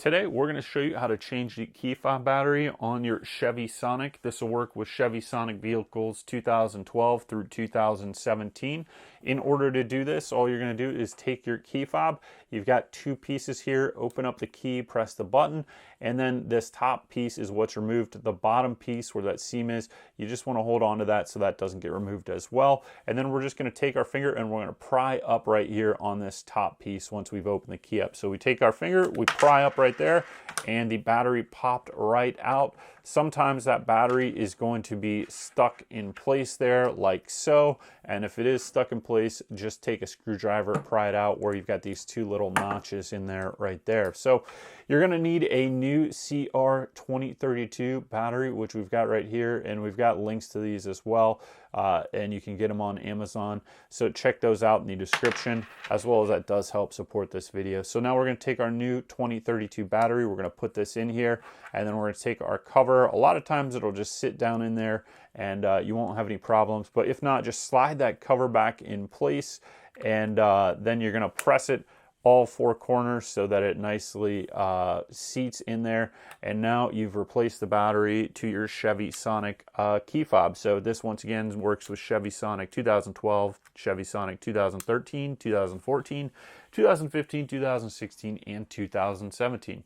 Today, we're going to show you how to change the key fob battery on your Chevy Sonic. This will work with Chevy Sonic vehicles 2012 through 2017. In order to do this, all you're going to do is take your key fob. You've got two pieces here. Open up the key, press the button, and then this top piece is what's removed. The bottom piece where that seam is, you just want to hold on to that so that doesn't get removed as well. And then we're just going to take our finger and we're going to pry up right here on this top piece once we've opened the key up. So we take our finger, we pry up right there, and the battery popped right out. Sometimes that battery is going to be stuck in place there like so, and if it is stuck in place, just take a screwdriver, pry it out where you've got these two little notches in there right there. So you're going to need a new CR2032 battery, which we've got right here, and we've got links to these as well, and you can get them on Amazon. So check those out in the description, as well as that does help support this video. So now we're going to take our new 2032 battery, we're going to put this in here, and then we're going to take our cover. A lot of times it'll just sit down in there and you won't have any problems, but if not, just slide that cover back in place, and then you're going to press it all four corners so that it nicely seats in there. And now you've replaced the battery to your Chevy Sonic key fob. So this once again works with Chevy Sonic 2012, Chevy Sonic 2013, 2014, 2015, 2016, and 2017.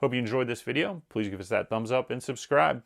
Hope you enjoyed this video. Please give us that thumbs up and subscribe.